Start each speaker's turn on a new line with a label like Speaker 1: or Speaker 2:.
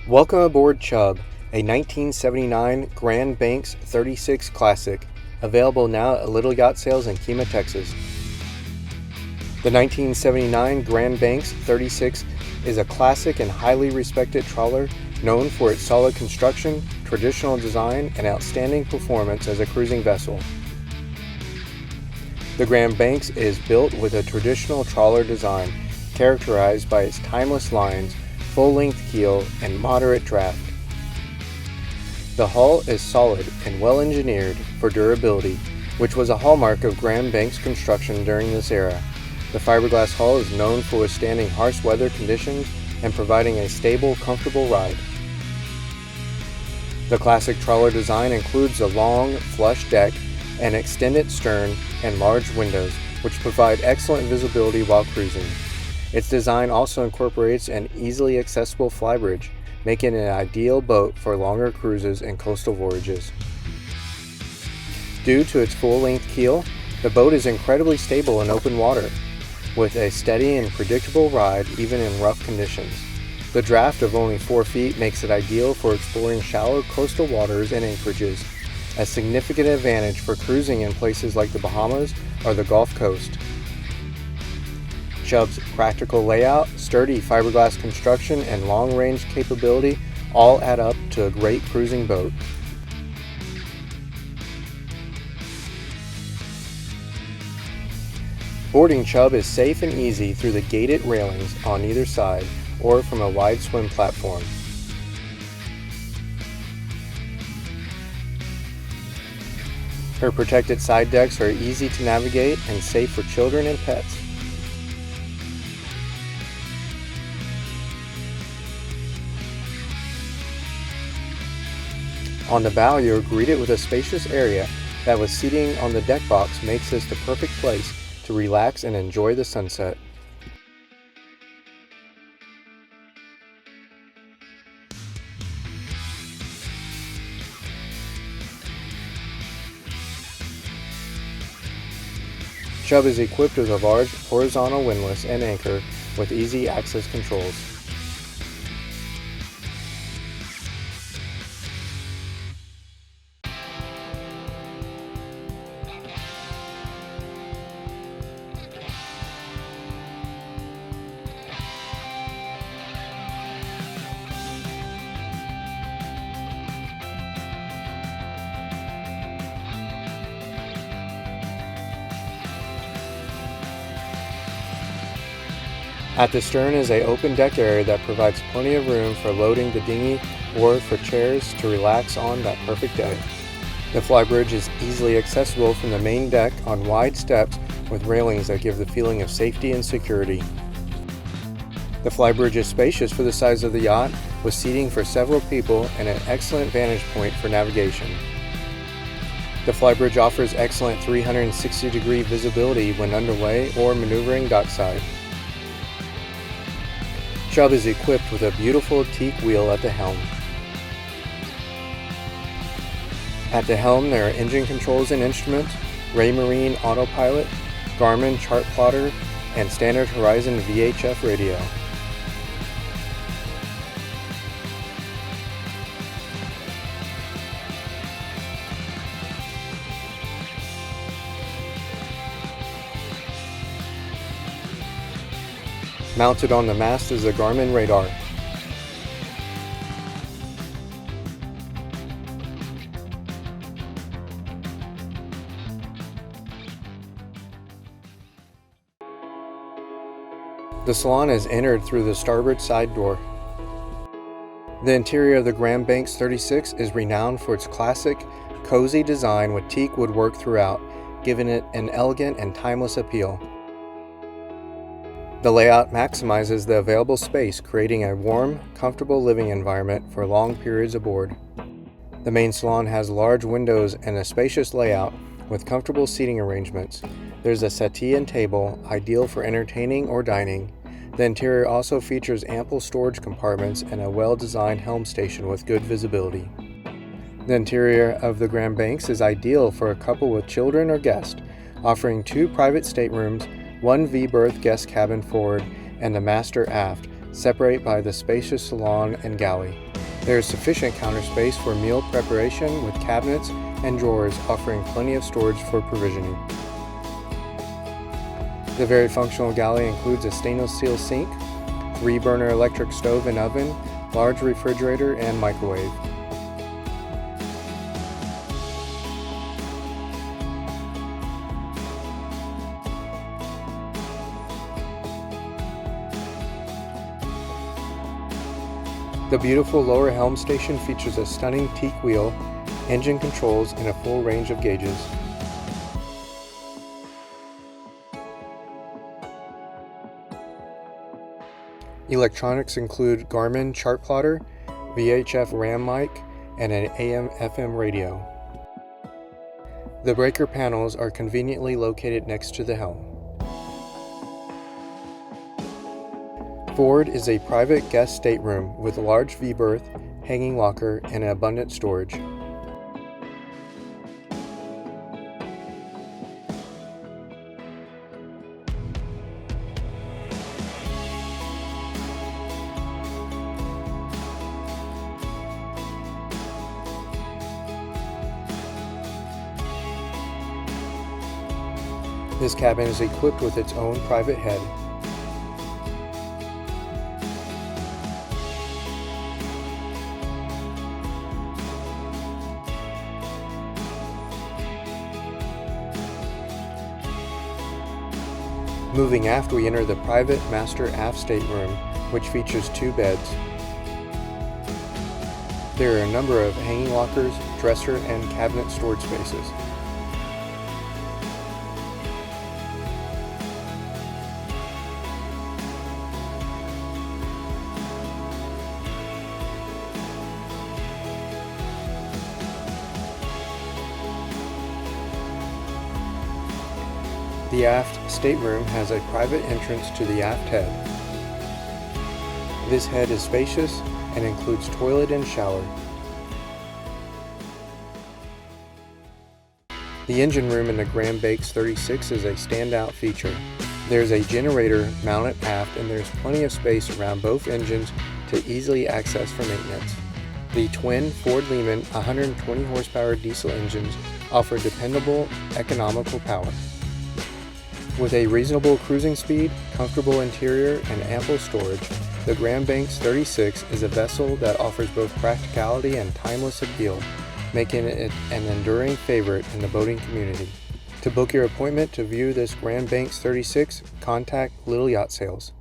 Speaker 1: Welcome aboard Chubb, a 1979 Grand Banks 36 Classic, available now at Little Yacht Sales in Kemah, Texas. The 1979 Grand Banks 36 is a classic and highly respected trawler known for its solid construction, traditional design, and outstanding performance as a cruising vessel. The Grand Banks is built with a traditional trawler design, characterized by its timeless lines, full-length keel, and moderate draft. The hull is solid and well-engineered for durability, which was a hallmark of Grand Banks construction during this era. The fiberglass hull is known for withstanding harsh weather conditions and providing a stable, comfortable ride. The classic trawler design includes a long, flush deck, an extended stern, and large windows, which provide excellent visibility while cruising. Its design also incorporates an easily accessible flybridge, making it an ideal boat for longer cruises and coastal voyages. Due to its full-length keel, the boat is incredibly stable in open water, with a steady and predictable ride even in rough conditions. The draft of only 4 feet makes it ideal for exploring shallow coastal waters and anchorages, a significant advantage for cruising in places like the Bahamas or the Gulf Coast. Chubb's practical layout, sturdy fiberglass construction, and long-range capability all add up to a great cruising boat. Boarding Chubb is safe and easy through the gated railings on either side or from a wide swim platform. Her protected side decks are easy to navigate and safe for children and pets. On the bow, you're greeted with a spacious area that, with seating on the deck box, makes this the perfect place to relax and enjoy the sunset. Chubb is equipped with a large horizontal windlass and anchor with easy access controls. At the stern is an open deck area that provides plenty of room for loading the dinghy or for chairs to relax on that perfect day. The flybridge is easily accessible from the main deck on wide steps with railings that give the feeling of safety and security. The flybridge is spacious for the size of the yacht, with seating for several people and an excellent vantage point for navigation. The flybridge offers excellent 360-degree visibility when underway or maneuvering dockside. Chubb is equipped with a beautiful teak wheel at the helm. At the helm, there are engine controls and instruments, Raymarine autopilot, Garmin chart plotter, and standard Horizon VHF radio. Mounted on the mast is a Garmin radar. The Salon is entered through the starboard side door. The interior of the Grand Banks 36 is renowned for its classic, cozy design with teak woodwork throughout, giving it an elegant and timeless appeal. The layout maximizes the available space, creating a warm, comfortable living environment for long periods aboard. The main salon has large windows and a spacious layout with comfortable seating arrangements. There's a settee and table, ideal for entertaining or dining. The interior also features ample storage compartments and a well-designed helm station with good visibility. The interior of the Grand Banks is ideal for a couple with children or guests, offering 2 private staterooms, 1 V-berth guest cabin forward, and the master aft, separate by the spacious salon and galley. There is sufficient counter space for meal preparation with cabinets and drawers offering plenty of storage for provisioning. The very functional galley includes a stainless steel sink, 3-burner electric stove and oven, large refrigerator, and microwave. The beautiful lower helm station features a stunning teak wheel, engine controls, and a full range of gauges. Electronics include Garmin chart plotter, VHF RAM mic, and an AM/FM radio. The breaker panels are conveniently located next to the helm. Forward is a private guest stateroom with a large V-berth, hanging locker, and abundant storage. This cabin is equipped with its own private head. Moving aft, we enter the private master aft stateroom, which features 2 beds. There are a number of hanging lockers, dresser, and cabinet storage spaces. The aft stateroom has a private entrance to the aft head. This head is spacious and includes toilet and shower. The engine room in the Grand Banks 36 is a standout feature. There's a generator mounted aft and there's plenty of space around both engines to easily access for maintenance. The twin Ford Lehman 120 horsepower diesel engines offer dependable, economical power. With a reasonable cruising speed, comfortable interior, and ample storage, the Grand Banks 36 is a vessel that offers both practicality and timeless appeal, making it an enduring favorite in the boating community. To book your appointment to view this Grand Banks 36, contact Little Yacht Sales.